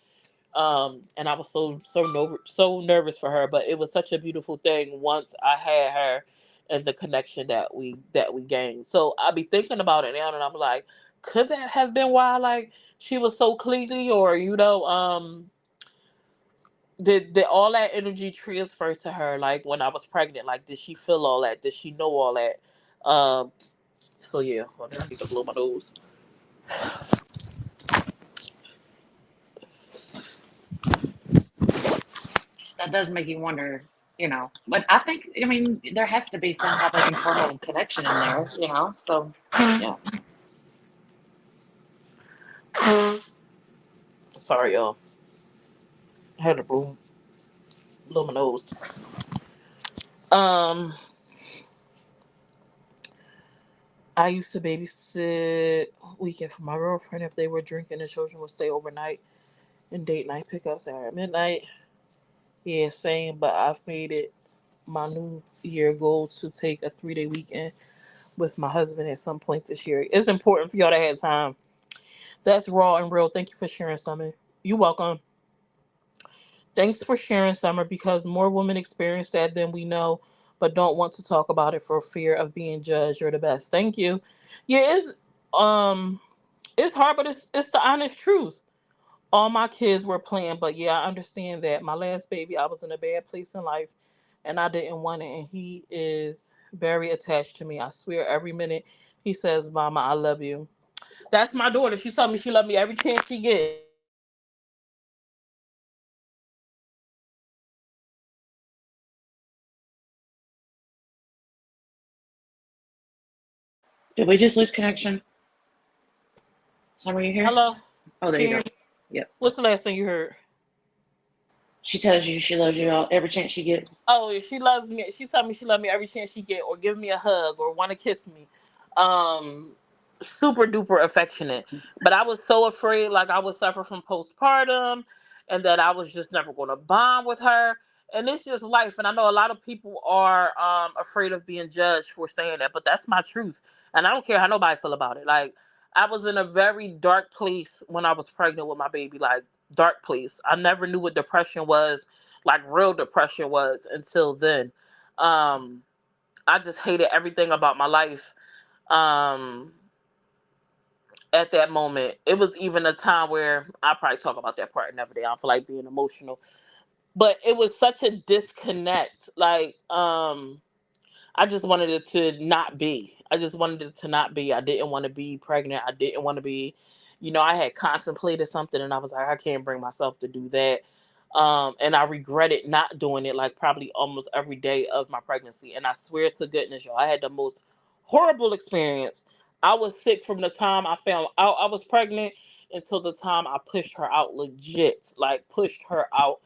And I was so nervous for her, but it was such a beautiful thing once I had her, and the connection that we gained. So I be thinking about it now, and I'm like, could that have been why like she was so clingy, or did all that energy transfer to her like when I was pregnant? Like, did she feel all that? Did she know all that? So yeah, hold on, I need to blow my nose. That does make you wonder, But I think, I mean, there has to be some type of internal connection in there. So, yeah. Sorry, y'all. I had to blow my nose. Um, I used to babysit weekend for my girlfriend if they were drinking. The children would stay overnight and date night pickups at midnight. Yeah, same. But I've made it my new year goal to take a 3-day weekend with my husband at some point this year. It's important for y'all to have time. That's raw and real. Thank you for sharing, Summer. You welcome. Thanks for sharing, Summer, because more women experience that than we know, but don't want to talk about it for fear of being judged. You're the best. Thank you. Yeah, um it's hard, but it's the honest truth. All my kids were playing, but yeah, I understand that. My last baby, I was in a bad place in life, and I didn't want it, and he is very attached to me. I swear, every minute he says, "Mama, I love you." That's my daughter. She told me she loved me every chance she get. Did we just lose connection? Summer, you here? Hello, Oh, there can you you hear go. me? Yep. What's the last thing you heard? She tells you she loves you all, every chance she gets. Oh, if she loves me. She tell me she loves me every chance she get, or give me a hug, or want to kiss me. Um, Super duper affectionate. But I was so afraid, like I would suffer from postpartum, and that I was just never going to bond with her. And it's just life. And I know a lot of people are afraid of being judged for saying that, but that's my truth. And I don't care how nobody feel about it. Like I was in a very dark place when I was pregnant with my baby. Like dark place. I never knew what depression was, like real depression was until then. Um, I just hated everything about my life. Um, at that moment, it was even a time where I probably talk about that part another day. I don't feel like being emotional, but it was such a disconnect. Like, I just wanted it to not be. I just wanted it to not be. I didn't want to be pregnant. I didn't want to be, I had contemplated something and I was like, I can't bring myself to do that. And I regretted not doing it like probably almost every day of my pregnancy. And I swear to goodness, y'all, I had the most horrible experience. I was sick from the time I found out I was pregnant until the time I pushed her out legit, like pushed her out,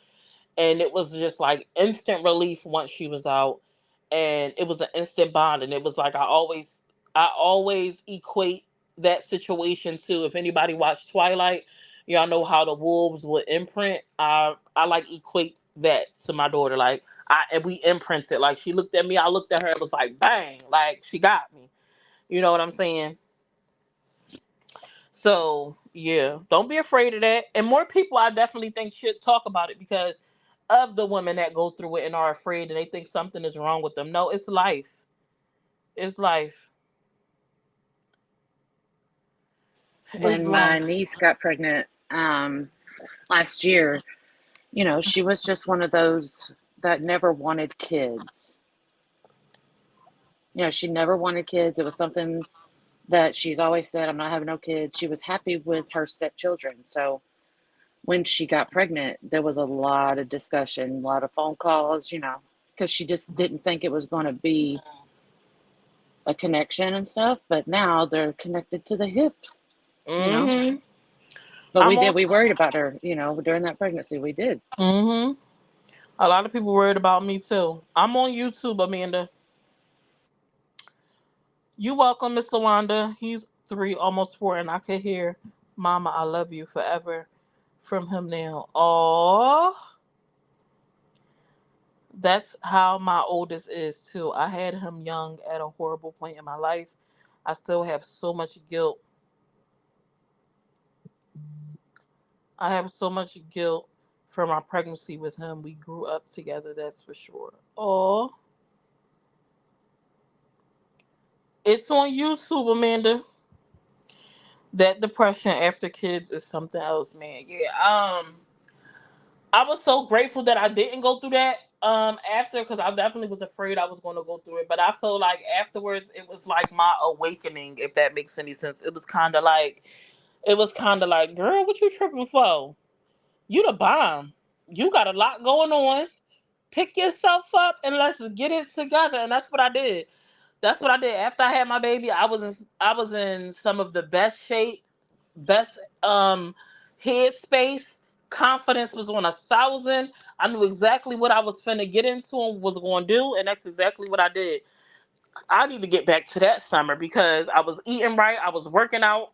and it was just like instant relief once she was out, and it was an instant bond. And it was like I always equate that situation to, if anybody watched Twilight, y'all know how the wolves would imprint. I like equate that to my daughter. Like and we imprinted. Like she looked at me, I looked at her, it was like bang, like she got me. You know what I'm saying? So yeah, don't be afraid of that. And more people, I definitely think, should talk about it because of the women that go through it and are afraid and they think something is wrong with them. No, it's life. It's life. It's When my life. niece got pregnant last year, she was just one of those that never wanted kids. She never wanted kids. It was something that she's always said, I'm not having no kids. She was happy with her stepchildren. So when she got pregnant, there was a lot of discussion, a lot of phone calls, because she just didn't think it was going to be a connection and stuff. But now they're connected to the hip, you know. Mm-hmm. But we I'm did. on. We worried about her, during that pregnancy. We did. Mm-hmm. A lot of people worried about me too. I'm on YouTube, Amanda. You welcome, Miss Lawanda. He's 3, almost 4, and I can hear "Mama, I love you forever" from him now. Oh, that's how my oldest is too. I had him young at a horrible point in my life. I still have so much guilt. I have so much guilt for my pregnancy with him. We grew up together, that's for sure. Oh, it's on YouTube, Amanda. That depression after kids is something else, man. Yeah. I was so grateful that I didn't go through that after, because I definitely was afraid I was going to go through it. But I feel like afterwards it was like my awakening, if that makes any sense. It was kind of like, girl, what you tripping for? You the bomb. You got a lot going on. Pick yourself up and let's get it together. And that's what I did. That's what I did. After I had my baby, I was in some of the best shape, best headspace. Confidence was on 1,000. I knew exactly what I was finna get into and was going to do, and that's exactly what I did. I need to get back to that summer because I was eating right, I was working out.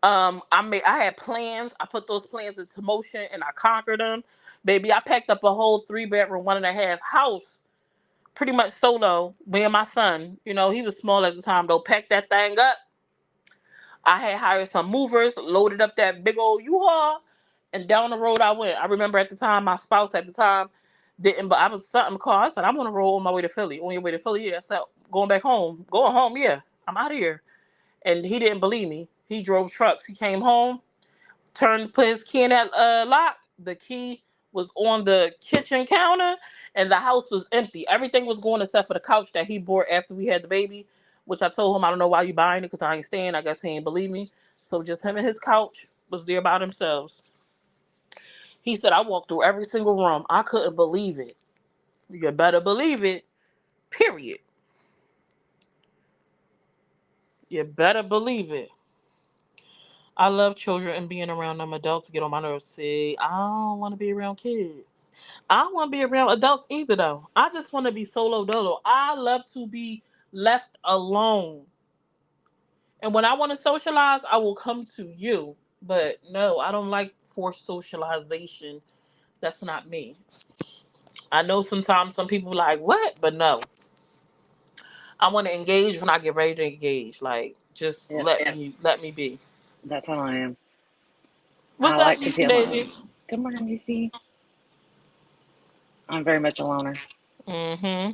I had plans. I put those plans into motion and I conquered them. Baby, I packed up a whole 3 bedroom, 1.5 house, pretty much solo. Me and my son. He was small at the time though. Packed that thing up. I had hired some movers, loaded up that big old U-Haul, and down the road I went. I remember at the time, my spouse at the time didn't, but I was something called. I said, I'm on the road on my way to Philly. On your way to Philly? Yeah. I said, going back home. Going home, yeah. I'm out of here. And he didn't believe me. He drove trucks. He came home, put his key in that lock. The key was on the kitchen counter, and the house was empty. Everything was going except for the couch that he bought after we had the baby, which I told him I don't know why you buying it because I ain't staying. I guess he ain't believe me. So just him and his couch was there by themselves. He said I walked through every single room. I couldn't believe it. You better believe it. Period. You better believe it. I love children and being around them. Adults get on my nerves. See, I don't want to be around kids. I don't want to be around adults either, though. I just want to be solo dolo. I love to be left alone. And when I want to socialize, I will come to you. But no, I don't like forced socialization. That's not me. I know sometimes some people like, what? But no. I want to engage when I get ready to engage. Like, just Yeah, let me be. that's how I am. What's I up, like to be Niecy alone. baby? Good morning, Lucy. I'm very much a loner. Mm-hmm.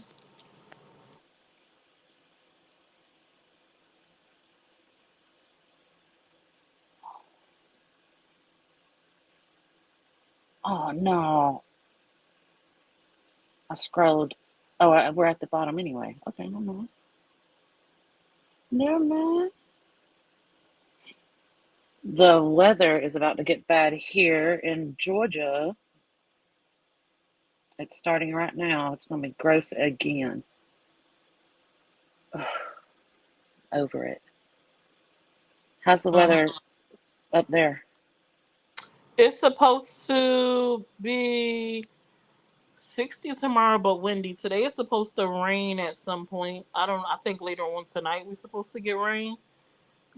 Oh no, I scrolled. Oh, we're at the bottom anyway. Okay, no, no, no, no. The weather is about to get bad here in Georgia. It's starting right now. It's going to be gross again. Ugh, over it. How's the weather up there? It's supposed to be 60 tomorrow, but windy. Today it's supposed to rain at some point. I think later on tonight we're supposed to get rain.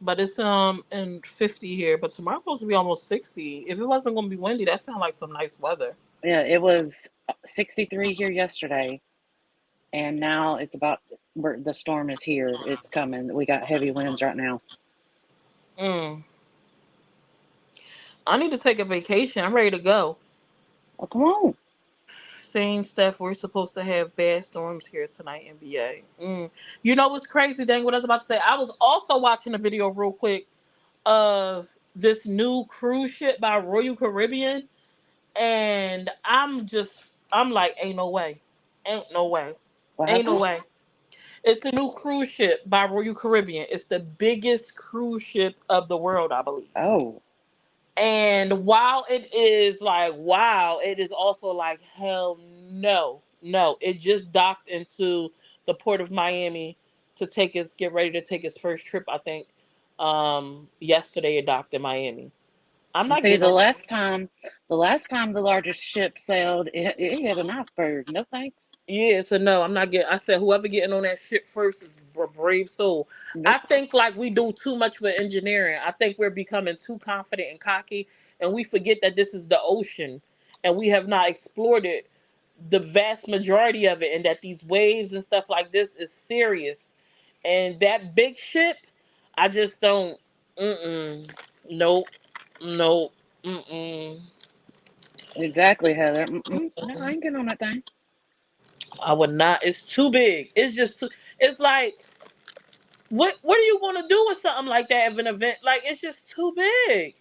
But it's in 50 here. But tomorrow's supposed to be almost 60. If it wasn't gonna be windy, that sounds like some nice weather. Yeah, it was 63 here yesterday, and now it's about the storm is here. It's coming. We got heavy winds right now. Mm. I need to take a vacation. I'm ready to go. Oh, come on. Same stuff. We're supposed to have bad storms here tonight, NBA. You know what's crazy, dang, what I was about to say? I was also watching a video real quick of this new cruise ship by Royal Caribbean. And I'm like, ain't no way. Ain't no way. What Ain't no happened? way. It's a new cruise ship by Royal Caribbean. It's the biggest cruise ship of the world, I believe. Oh, And while it is like, wow, it is also like, hell no. No. It just docked into the port of Miami to get ready to take its first trip, I think. Yesterday it docked in Miami. I'm not see, getting the on that. last time the largest ship sailed, it hit an iceberg. No thanks. Yeah, so no, I'm not getting. I said whoever getting on that shit first is a brave soul. I Nope. think like we do too much with engineering. I think we're becoming too confident and cocky, and we forget that this is the ocean, and we have not explored it, the vast majority of it, and that these waves and stuff like this is serious. And that big ship, I just don't. Mm-mm. Nope. Nope. Mm-mm. Exactly, Heather. Mm-mm. No, I ain't getting on that thing. I would not. It's too big. It's just too. It's like what are you going to do with something like that of an event? Like it's just too big.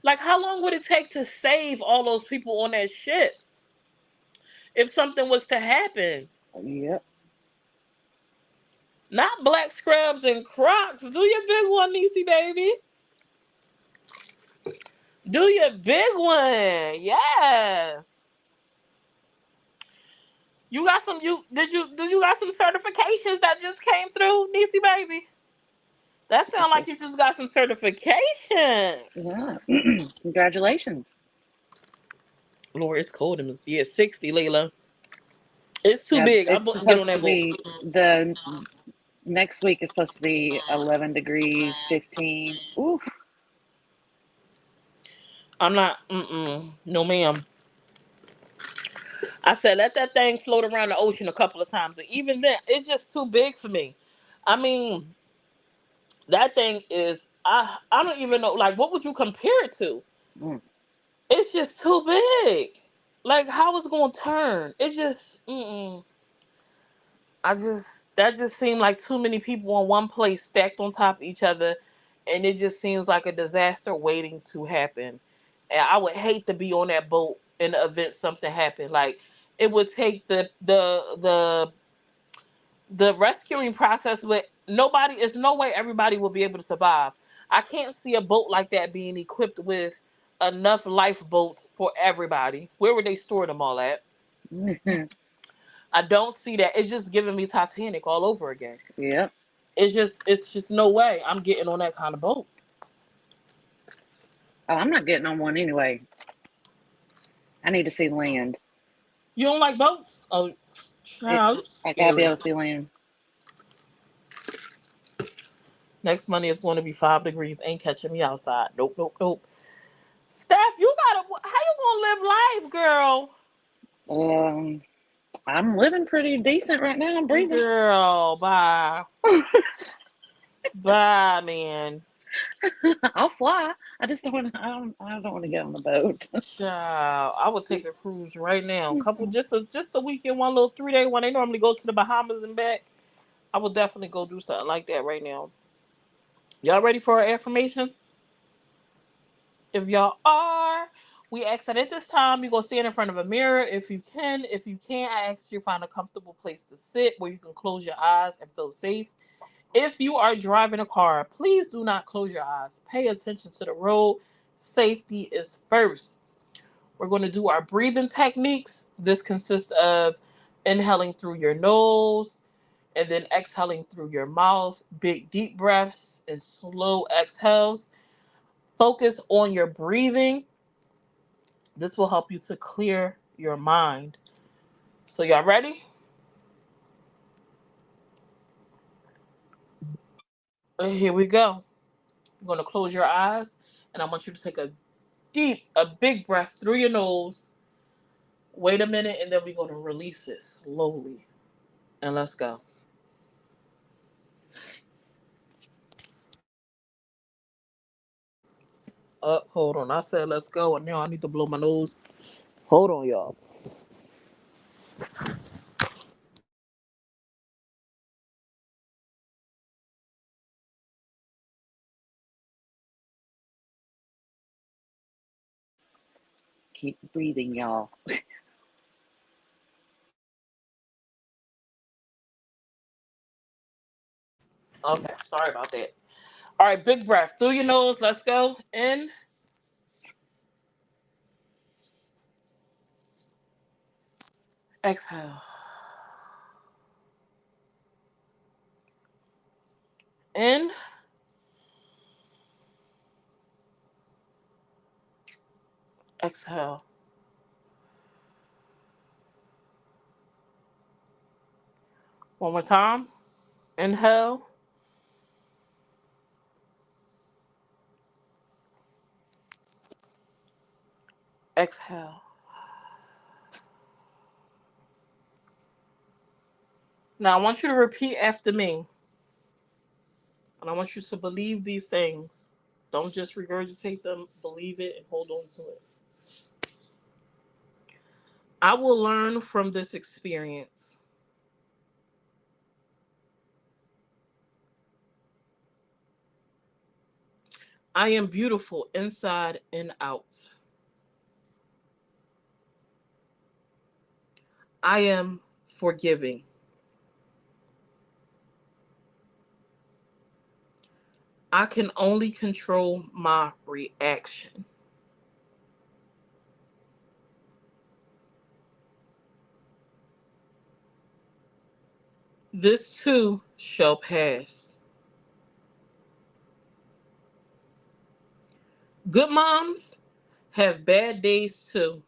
Like how long would it take to save all those people on that ship if something was to happen? Yep. Not black scrubs and Crocs. Do your big one, Niecy baby. Do your big one. Yes. You got some. You got some certifications that just came through, Niecy baby? That sounds like you just got some certifications. Yeah. Congratulations. Lord, it's cold in this. Yeah, 60, Layla. It's too Yeah, big. I it's wouldn't get on supposed to that boat. be the next week is supposed to be 11 degrees, 15. Ooh, I'm not. No, ma'am. I said let that thing float around the ocean a couple of times, and even then, it's just too big for me. I mean, that thing is. I don't even know. Like, what would you compare it to? mm, It's just too big. Like, how it's gonna turn? It just. I just that just seemed like too many people in one place stacked on top of each other, and it just seems like a disaster waiting to happen. And I would hate to be on that boat in the event something happened. Like it would take the rescuing process with nobody. There's no way everybody will be able to survive. I can't see a boat like that being equipped with enough lifeboats for everybody. Where would they store them all at? mm. I don't see that. It's just giving me Titanic all over again. Yep. It's just no way I'm getting on that kind of boat. Oh, I'm not getting on one anyway. I need to see land. You don't like boats? Oh, It, child, you I gotta be scary. able to see land. Next Monday is going to be 5 degrees. Ain't catching me outside. Nope, nope, nope. Steph, you gotta. How you gonna live life, girl? Um, I'm living pretty decent right now. I'm breathing. Girl, bye, bye, man. I'll fly. I just don't want to. I don't want to get on the boat. Child, I would take a cruise right now. Couple just a weekend, one little 3 day one. They normally go to the Bahamas and back. I would definitely go do something like that right now. Y'all ready for our affirmations? If y'all are, we ask that at this time you go stand in front of a mirror if you can. If you can't, I ask you find a comfortable place to sit where you can close your eyes and feel safe. If you are driving a car, please do not close your eyes. Pay attention to the road. Safety is first. We're going to do our breathing techniques. This consists of inhaling through your nose and then exhaling through your mouth. Big deep breaths and slow exhales. Focus on your breathing. This will help you to clear your mind. So, y'all ready? Here we go. You're going to close your eyes, and I want you to take a big breath through your nose. Wait a minute, and then we're going to release it slowly. And let's go. Hold on. I said let's go, and now I need to blow my nose. Hold on, y'all. Keep breathing, y'all. Okay, sorry about that. All right, big breath through your nose. Let's go. In, exhale. In, exhale. One more time. Inhale, exhale. Now I want you to repeat after me. And I want you to believe these things. Don't just regurgitate them, believe it and hold on to it. I will learn from this experience. I am beautiful inside and out. I am forgiving. I can only control my reaction. This too shall pass. Good moms have bad days too.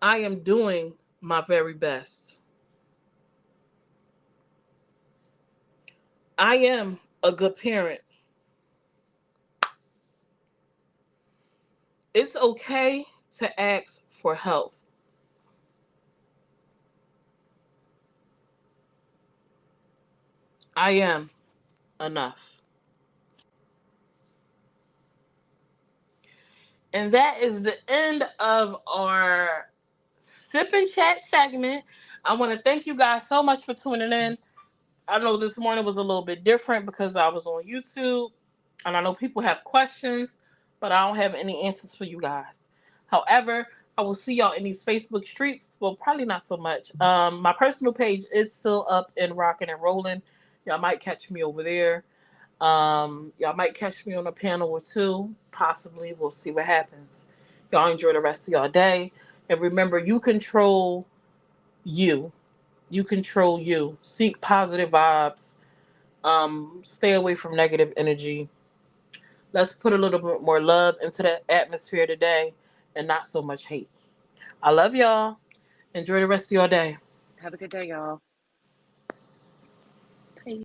I am doing my very best. I am a good parent. It's okay to ask for help. I am enough. And that is the end of our sip and chat segment. I want to thank you guys so much for tuning in. I know this morning was a little bit different because I was on YouTube and I know people have questions, but I don't have any answers for you guys. However, I will see y'all in these Facebook streets. Well, probably not so much. My personal page is still up and rocking and rolling. Y'all might catch me over there. Y'all might catch me on a panel or two, possibly. We'll see what happens. Y'all enjoy the rest of y'all day. And remember, you control you. You control you. Seek positive vibes. Stay away from negative energy. Let's put a little bit more love into the atmosphere today and not so much hate. I love y'all. Enjoy the rest of your day. Have a good day, y'all.